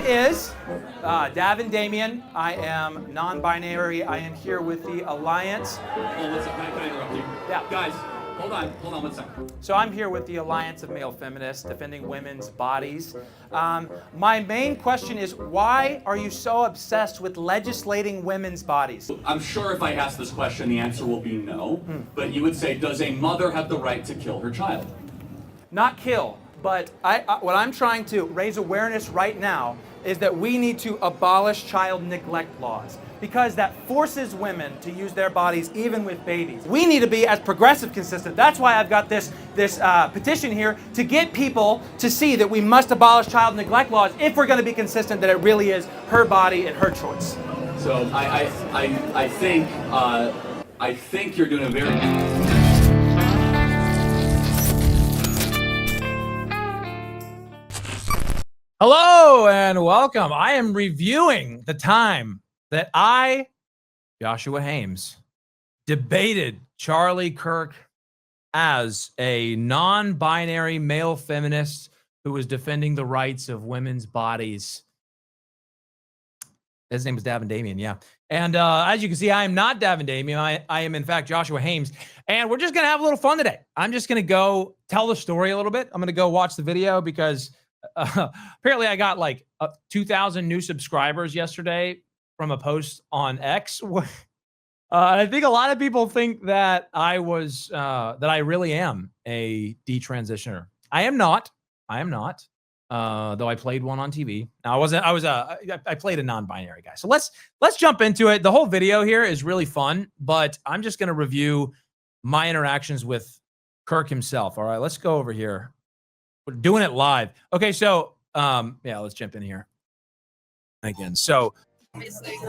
is Davin Damien. I am non-binary. I am here with the Alliance. Oh, listen, can I interrupt you? Yeah. Guys, hold on 1 second. So I'm here with the Alliance of Male Feminists, defending women's bodies. My main question is, why are you so obsessed with legislating women's bodies? I'm sure if I ask this question, the answer will be no. But you would say, does a mother have the right to kill her child? Not kill, but what I'm trying to raise awareness right now is that we need to abolish child neglect laws, because that forces women to use their bodies even with babies. We need to be as progressive consistent. That's why I've got this petition here to get people to see that we must abolish child neglect laws if we're going to be consistent that it really is her body and her choice. So I think you're doing a very... Hello and welcome. I am reviewing the time that I, Joshua Hames, debated Charlie Kirk as a non-binary male feminist who was defending the rights of women's bodies. His name was Davin Damien, yeah. And as you can see, I am not Davin Damien. I am, in fact, Joshua Hames. And we're just going to have a little fun today. I'm just going to go tell the story a little bit. I'm going to go watch the video because apparently I got like 2,000 new subscribers yesterday from a post on X. I think a lot of people think that I really am a detransitioner. I am not. Though I played one on TV. Now I played a non-binary guy. So let's jump into it. The whole video here is really fun, but I'm just going to review my interactions with Kirk himself. All right, let's go over here. We're doing it live. Okay, so yeah, let's jump in here again. So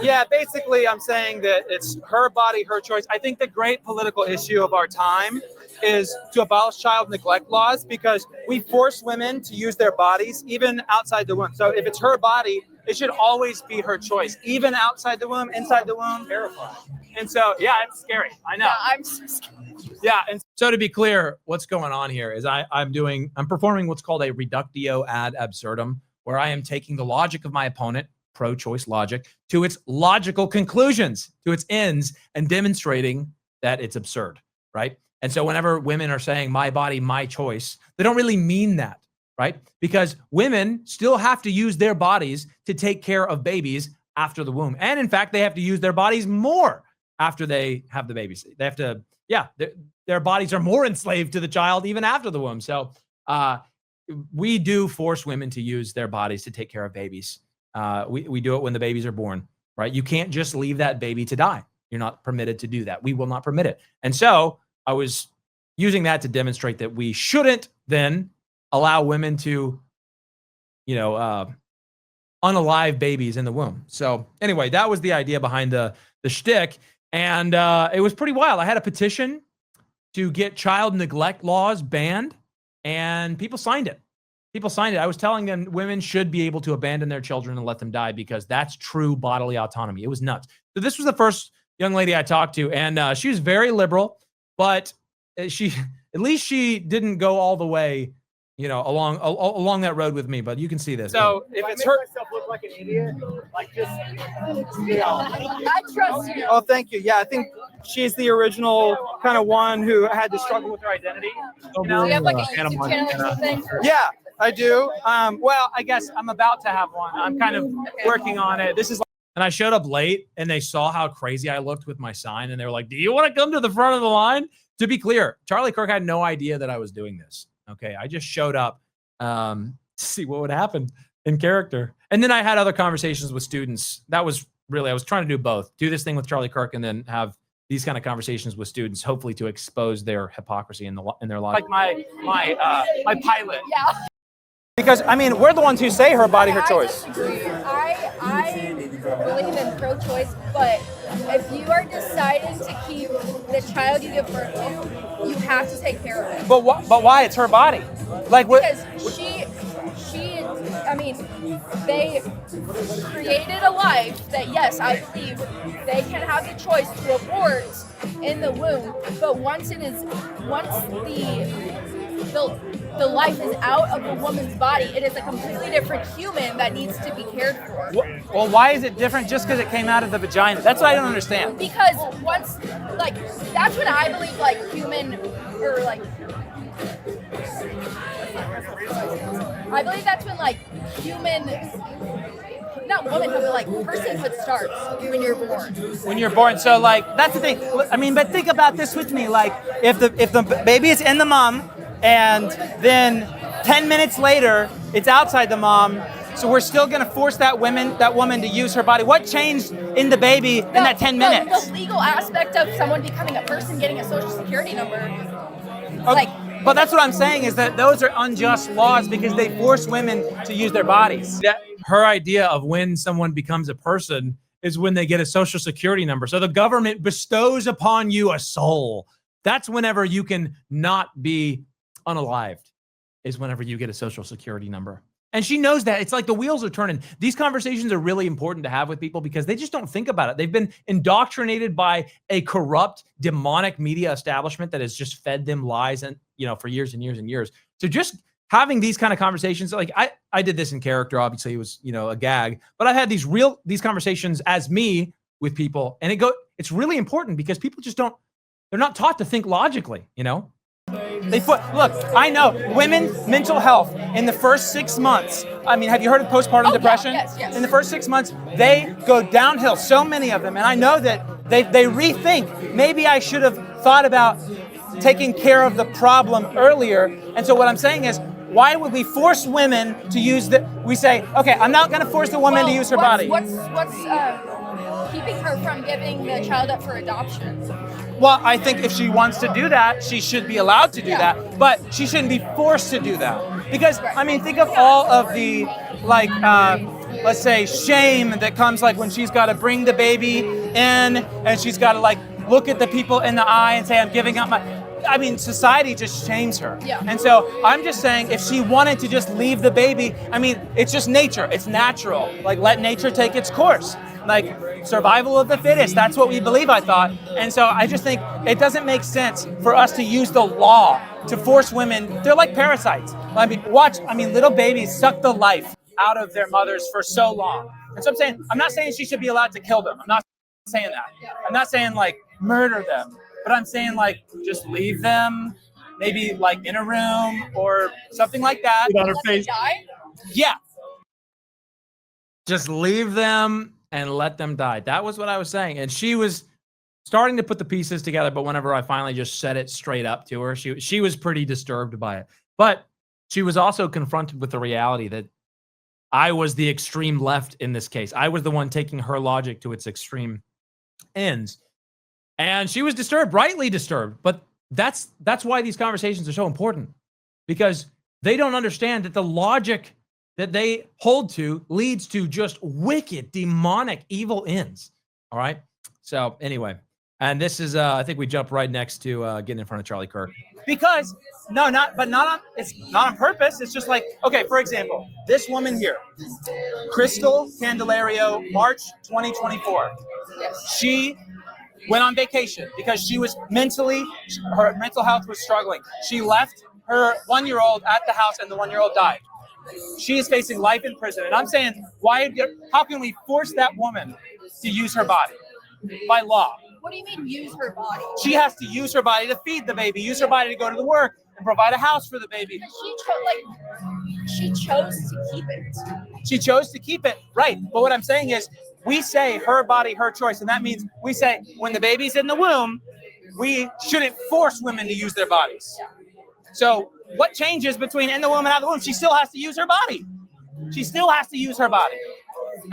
yeah, basically I'm saying that it's her body, her choice. I think the great political issue of our time is to abolish child neglect laws, because we force women to use their bodies even outside the womb. So if it's her body, it should always be her choice, even outside the womb, inside the womb. Terrifying. And so, yeah, it's scary. I know. Yeah, I'm so scared. Yeah, and so to be clear, what's going on here is I'm performing what's called a reductio ad absurdum, where I am taking the logic of my opponent, pro-choice logic, to its logical conclusions, to its ends, and demonstrating that it's absurd, right? And so whenever women are saying my body, my choice, they don't really mean that, right? Because women still have to use their bodies to take care of babies after the womb. And in fact, they have to use their bodies more after they have the babies. They have to, yeah, their bodies are more enslaved to the child even after the womb. So we do force women to use their bodies to take care of babies. We do it when the babies are born, right? You can't just leave that baby to die. You're not permitted to do that. We will not permit it. And so I was using that to demonstrate that we shouldn't then allow women to, unalive babies in the womb. So anyway, that was the idea behind the shtick. And it was pretty wild. I had a petition to get child neglect laws banned, and people signed it. I was telling them women should be able to abandon their children and let them die because that's true bodily autonomy. It was nuts. So this was the first young lady I talked to, and she was very liberal, but at least she didn't go all the way, along that road with me. But you can see this. So if it's her, myself look like an idiot, like just, I trust you. oh, thank you. Yeah, I think she's the original kind of one who had to struggle with her identity. Do you have like a YouTube channel or something? Yeah, I do. Well, I guess I'm about to have one. I'm kind of working on it. This is. And I showed up late, and they saw how crazy I looked with my sign, and they were like, "Do you want to come to the front of the line?" To be clear, Charlie Kirk had no idea that I was doing this. Okay, I just showed up to see what would happen in character. And then I had other conversations with students. That was really, I was trying to do both. Do this thing with Charlie Kirk and then have these kind of conversations with students, hopefully to expose their hypocrisy in their life. Like my pilot. Yeah. Because, I mean, we're the ones who say her body, her choice. I disagree. I believe in pro-choice, but if you are decided to keep the child you give birth to, you have to take care of it. But why? It's her body. Like what? Because they created a life that, yes, I believe they can have the choice to abort in the womb, but once the the life is out of a woman's body. It is a completely different human that needs to be cared for. Well, why is it different just because it came out of the vagina? That's what I don't understand. Because once, like, that's when I believe, like, human, or, like, I believe that's when, like, human, not womanhood, but, like, personhood starts when you're born. When you're born. So, like, that's the thing. I mean, but think about this with me. Like, if the baby is in the mom, and then 10 minutes later, it's outside the mom, so we're still going to force that woman to use her body. What changed in the baby in that 10 minutes? The legal aspect of someone becoming a person, getting a social security number. Okay. But that's what I'm saying, is that those are unjust laws because they force women to use their bodies. Her idea of when someone becomes a person is when they get a social security number. So the government bestows upon you a soul. That's whenever you can not be unalived, is whenever you get a social security number. And she knows that. It's like the wheels are turning. These conversations are really important to have with people because they just don't think about it. They've been indoctrinated by a corrupt, demonic media establishment that has just fed them lies and, for years and years and years. So just having these kind of conversations, like I did this in character, obviously it was, a gag, but I've had these conversations as me with people, and it's really important because people just they're not taught to think logically, Look, I know women's mental health in the first 6 months. I mean, have you heard of postpartum depression? Yes. In the first 6 months, they go downhill, so many of them. And I know that they rethink, maybe I should have thought about taking care of the problem earlier. And so what I'm saying is, why would we force women to use we say, okay, I'm not going to force the woman to use her body. What's keeping her from giving the child up for adoption? Well, I think if she wants to do that, she should be allowed to do that, but she shouldn't be forced to do that. Because, I mean, think of all of the, let's say, shame that comes, like, when she's got to bring the baby in, and she's got to, like, look at the people in the eye and say, I'm giving up society just shames her. Yeah. And so I'm just saying, if she wanted to just leave the baby, it's just nature. It's natural. Like, let nature take its course. Like, survival of the fittest. That's what we believe, I thought. And so I just think it doesn't make sense for us to use the law to force women. They're like parasites. Little babies suck the life out of their mothers for so long. And so I'm not saying she should be allowed to kill them. I'm not saying that. I'm not saying, like, murder them. But I'm saying, like, just leave them, maybe, like, in a room or something like that. On her face. Yeah. Just leave them and let them die. That was what I was saying. And she was starting to put the pieces together, but whenever I finally just said it straight up to her, she was pretty disturbed by it. But she was also confronted with the reality that I was the extreme left in this case. I was the one taking her logic to its extreme ends. And she was disturbed, rightly disturbed. But that's why these conversations are so important, because they don't understand that the logic that they hold to leads to just wicked, demonic, evil ends. All right. So anyway, and this is, I think we jump right next to getting in front of Charlie Kirk. Because it's not on purpose. It's just like, okay, for example, this woman here, Crystal Candelario, March 2024. She went on vacation because her mental health was struggling. She left her 1-year-old at the house and the 1-year-old died. She is facing life in prison. And I'm saying, how can we force that woman to use her body by law? What do you mean use her body? She has to use her body to feed the baby, use her body to go to the work and provide a house for the baby. She chose to keep it. She chose to keep it, right. But what I'm saying is, we say her body, her choice. And that means we say when the baby's in the womb, we shouldn't force women to use their bodies. So what changes between in the womb and out of the womb? She still has to use her body. She still has to use her body.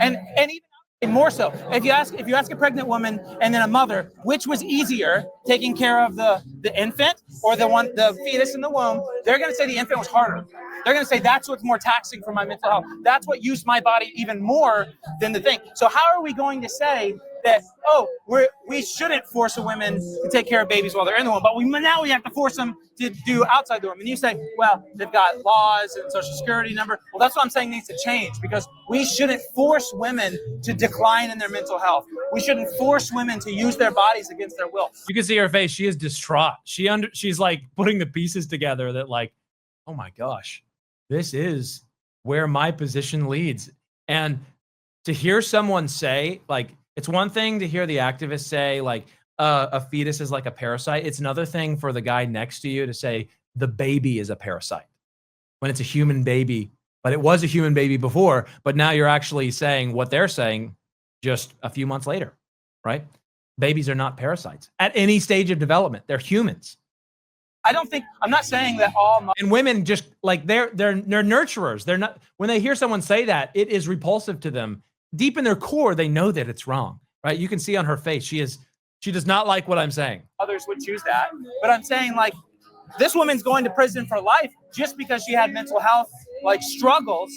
And even more so, if you ask a pregnant woman and then a mother, which was easier, taking care of the infant or the fetus in the womb, they're going to say the infant was harder. They're going to say that's what's more taxing for my mental health. That's what used my body even more than the thing. So how are we going to say that, we shouldn't force a woman to take care of babies while they're in the womb, but now we have to force them to do outside the womb? And you say, well, they've got laws and social security number. Well, that's what I'm saying needs to change, because we shouldn't force women to decline in their mental health. We shouldn't force women to use their bodies against their will. You can see her face. She is distraught. She's like putting the pieces together that, like, oh my gosh, this is where my position leads. And to hear someone say, like, it's one thing to hear the activist say, like, a fetus is like a parasite. It's another thing for the guy next to you to say the baby is a parasite when it's a human baby, but it was a human baby before, but now you're actually saying what they're saying just a few months later, right? Babies are not parasites at any stage of development. They're humans. I'm not saying that all And women just like they're nurturers. They're not, when they hear someone say that, it is repulsive to them. Deep in their core, they know that it's wrong, right? You can see on her face, she does not like what I'm saying. others would choose that. But I'm saying, like, this woman's going to prison for life just because she had mental health like struggles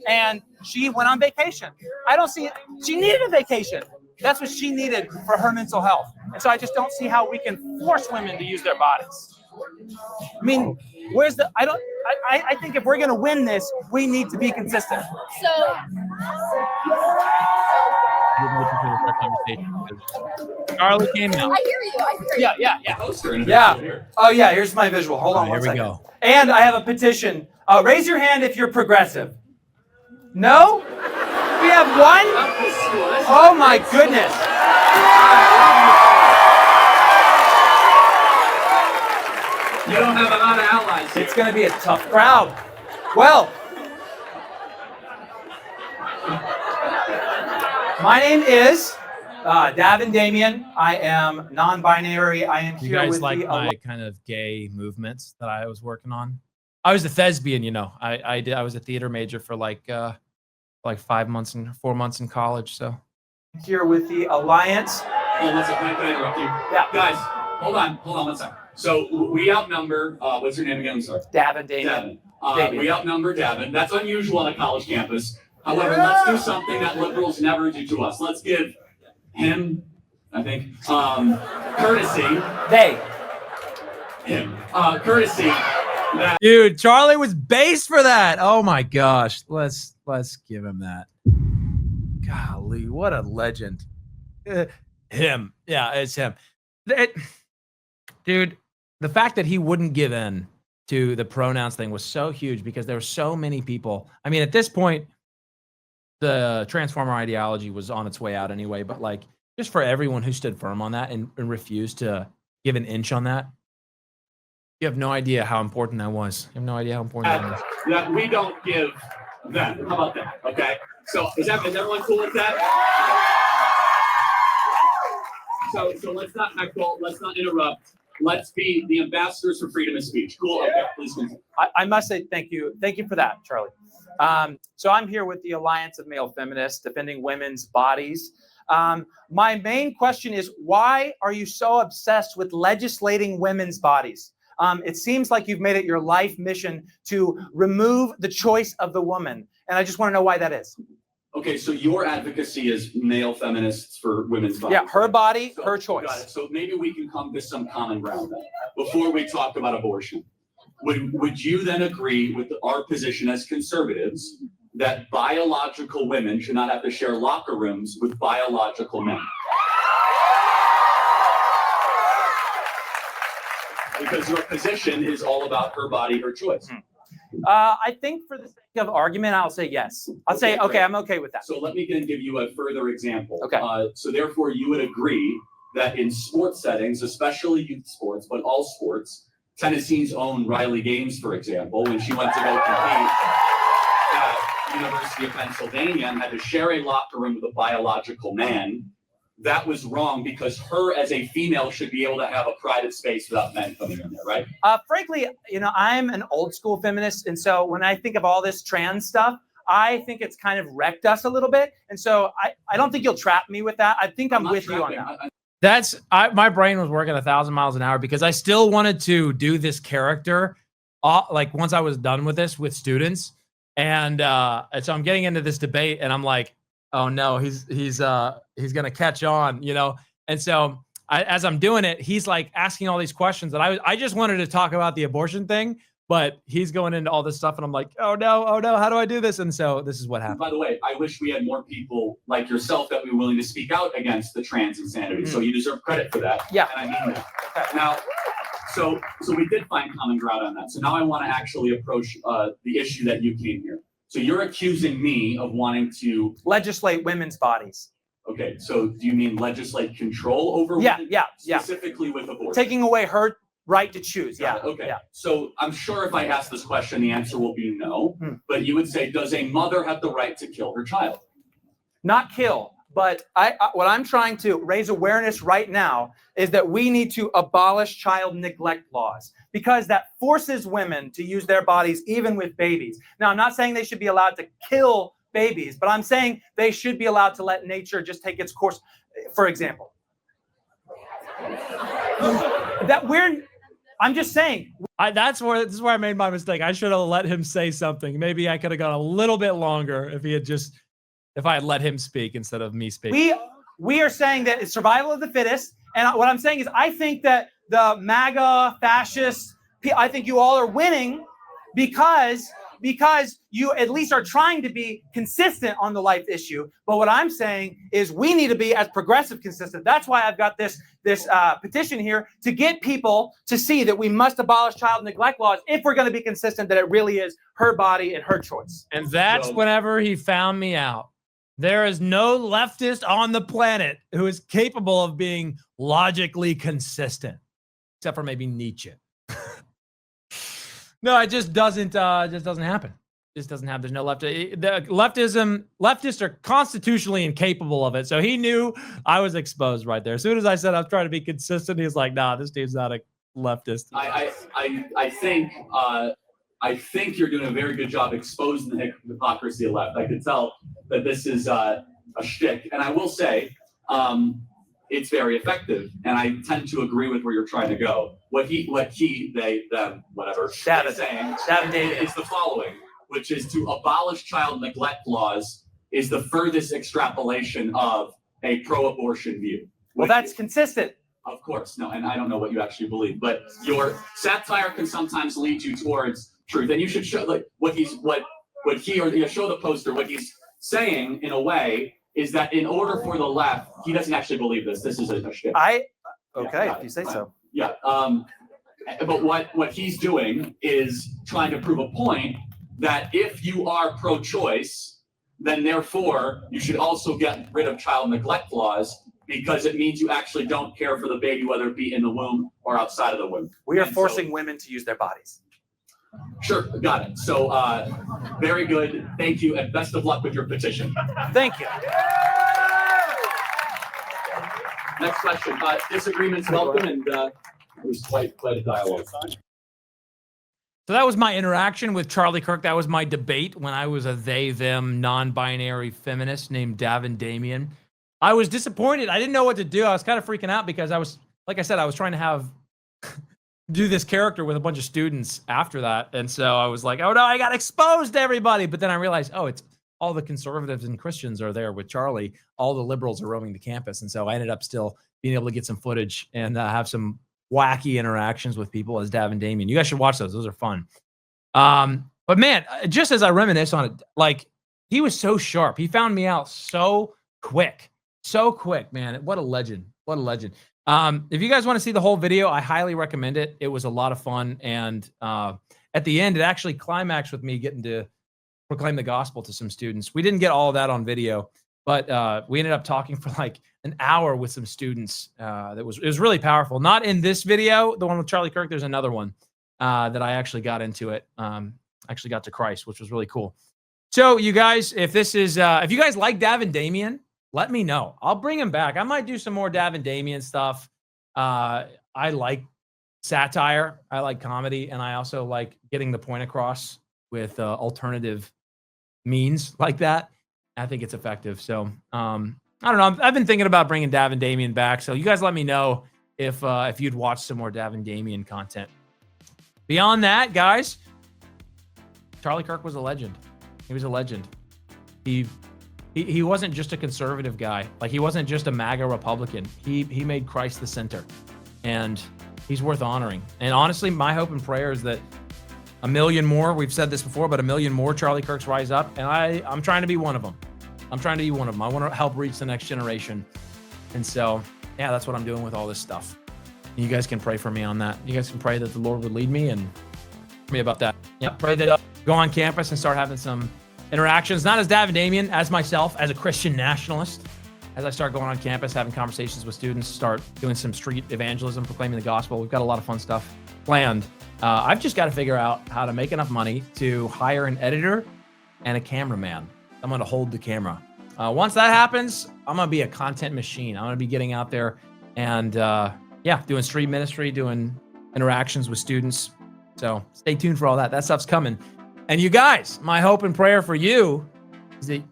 and she went on vacation. I don't see it. She needed a vacation. That's what she needed for her mental health. And so I just don't see how we can force women to use their bodies. I mean, I think if we're going to win this, we need to be consistent. So Charlie came out. I hear you. Yeah. Oh, yeah. Here's my visual. Hold on Here one we second. go. And I have a petition. Raise your hand if you're progressive. No? We have one? Oh, my goodness. You don't have a lot of allies here. It's going to be a tough crowd. Well, my name is Davin Damien. I am non-binary. I am You here guys with like the my kind of gay movements that I was working on? I was a thespian, you know. I was a theater major for like 4 months in college. So here with the Alliance. Hold on one second. Can I interrupt you? Yeah. Guys, hold on one second. So we outnumber, what's your name again? I'm sorry. Davin Damien. Davin. We outnumber Davin. That's unusual on a college campus. However, let's do something that liberals never do to us. Let's give him, I think, courtesy. Courtesy. dude, Charlie was based for that. Oh my gosh. Let's give him that. Golly, what a legend. Him. Yeah, it's him. Dude, the fact that he wouldn't give in to the pronouns thing was so huge because there were so many people. I mean, at this point, the transformer ideology was on its way out anyway, but like just for everyone who stood firm on that and refused to give an inch on that, you have no idea how important that was. You have no idea how important that was. That we don't give them. How about that? Okay. So is everyone cool with that? So let's not heckle, let's not interrupt. Let's be the ambassadors for freedom of speech. Cool. Okay, please continue. I must say thank you. Thank you for that, Charlie. So I'm here with the Alliance of Male Feminists, defending women's bodies. My main question is, why are you so obsessed with legislating women's bodies? It seems like you've made it your life mission to remove the choice of the woman. And I just want to know why that is. Okay, so your advocacy is male feminists for women's bodies. Yeah, her body, So, her choice. Got it. So maybe we can come to some common ground then. Before we talk about abortion, would you then agree with our position as conservatives that biological women should not have to share locker rooms with biological men? Because your position is all about her body, her choice. I think for the sake of argument, I'll say yes. I'll say, okay, I'm okay with that. So let me then give you a further example. Okay. So therefore, you would agree that in sports settings, especially youth sports, but all sports, Tennessee's own Riley Gaines, for example, when she went to go compete at University of Pennsylvania and had to share a locker room with a biological man, that was wrong because her as a female should be able to have a private space without men coming in there, right? Frankly, I'm an old school feminist. And so when I think of all this trans stuff, I think it's kind of wrecked us a little bit. And so I don't think you'll trap me with that. I think I'm with you on that. My brain was working 1,000 miles an hour because I still wanted to do this character like once I was done with this with students. And so I'm getting into this debate and I'm like, oh no, he's gonna catch on, you know? And so as I'm doing it, he's like asking all these questions and I just wanted to talk about the abortion thing, but he's going into all this stuff and I'm like, oh no, how do I do this? And so this is what happened. By the way, I wish we had more people like yourself that were willing to speak out against the trans insanity. So you deserve credit for that. Yeah. And I mean that. Okay. Now, So we did find common ground on that. So now I want to actually approach the issue that you came here. So you're accusing me of wanting to legislate women's bodies. Okay, so do you mean legislate control over women? Yeah. Specifically with abortion? Taking away her right to choose. Yeah. Okay. Yeah. So I'm sure if I ask this question, the answer will be no. But you would say, does a mother have the right to kill her child? Not kill, but what I'm trying to raise awareness right now is that we need to abolish child neglect laws, because that forces women to use their bodies even with babies. Now, I'm not saying they should be allowed to kill babies, but I'm saying they should be allowed to let nature just take its course. For example, I'm just saying. This is where I made my mistake. I should have let him say something. Maybe I could have gone a little bit longer if I had let him speak instead of me speaking. We are saying that it's survival of the fittest. And what I'm saying is I think that the MAGA fascists, I think you all are winning because you at least are trying to be consistent on the life issue. But what I'm saying is we need to be as progressive consistent. That's why I've got this petition here to get people to see that we must abolish child neglect laws if we're going to be consistent that it really is her body and her choice. And that's whenever he found me out. There is no leftist on the planet who is capable of being logically consistent, except for maybe Nietzsche. No, it just doesn't happen. It just doesn't happen. There's no leftists are constitutionally incapable of it. So he knew I was exposed right there. As soon as I said I was trying to be consistent, he was like, nah, this dude's not a leftist. I think you're doing a very good job exposing the hypocrisy of left. I could tell that this is a shtick. And I will say, it's very effective. And I tend to agree with where you're trying to go. What they, them, whatever, they're saying is the following, which is to abolish child neglect laws is the furthest extrapolation of a pro-abortion view. Well, that's consistent. Of course. No, and I don't know what you actually believe, but your satire can sometimes lead you towards truth. And you should show show the poster. What he's saying in a way is that in order for the left, he doesn't actually believe this. This is a shtick. If you say so. Yeah. But what he's doing is trying to prove a point that if you are pro-choice, then therefore you should also get rid of child neglect laws, because it means you actually don't care for the baby, whether it be in the womb or outside of the womb. We are forcing women to use their bodies. Sure, got it. So very good. Thank you, and best of luck with your petition. Thank you. Next question. Disagreements welcome, and it was quite a dialogue. So that was my interaction with Charlie Kirk. That was my debate when I was a they/them non-binary feminist named Davin Damien. I was disappointed. I didn't know what to do. I was kind of freaking out because I was trying to do this character with a bunch of students after that. And so I was like, oh no, I got exposed to everybody. But then I realized, it's all the conservatives and Christians are there with Charlie. All the liberals are roaming the campus. And so I ended up still being able to get some footage and have some wacky interactions with people as Davin Damien. You guys should watch those. Those are fun. But man, just as I reminisce on it, like, he was so sharp. He found me out so quick, man. What a legend. What a legend. If you guys want to see the whole video, I highly recommend it. It was a lot of fun. And at the end, it actually climaxed with me getting to proclaim the gospel to some students. We didn't get all of that on video, but we ended up talking for like an hour with some students. It was really powerful. Not in this video, the one with Charlie Kirk. There's another one that I actually got into it. Actually got to Christ, which was really cool. So you guys, if you guys like Davin Damien, let me know. I'll bring him back. I might do some more Davin Damien stuff. I like satire. I like comedy. And I also like getting the point across with alternative means like that. I think it's effective. So I don't know. I've been thinking about bringing Davin Damien back. So you guys let me know if you'd watch some more Davin Damien content. Beyond that, guys, Charlie Kirk was a legend. He was a legend. He wasn't just a conservative guy. Like, he wasn't just a MAGA Republican. He made Christ the center, and he's worth honoring. And honestly, my hope and prayer is that a million more, we've said this before, but a million more Charlie Kirks rise up. And I'm trying to be one of them. I want to help reach the next generation. And so, yeah, that's what I'm doing with all this stuff. You guys can pray for me on that. You guys can pray that the Lord would lead me and me about that. Yeah, pray that I'll go on campus and start having some interactions, not as Dav and Damien, as myself, as a Christian nationalist. As I start going on campus, having conversations with students, start doing some street evangelism, proclaiming the gospel. We've got a lot of fun stuff planned. I've just got to figure out how to make enough money to hire an editor and a cameraman. I'm going to hold the camera. Once that happens, I'm going to be a content machine. I'm going to be getting out there and, doing street ministry, doing interactions with students. So stay tuned for all that. That stuff's coming. And you guys, my hope and prayer for you is that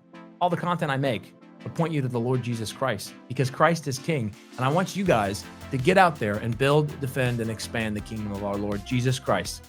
all the content I make will point you to the Lord Jesus Christ, because Christ is King. And I want you guys to get out there and build, defend, and expand the kingdom of our Lord Jesus Christ.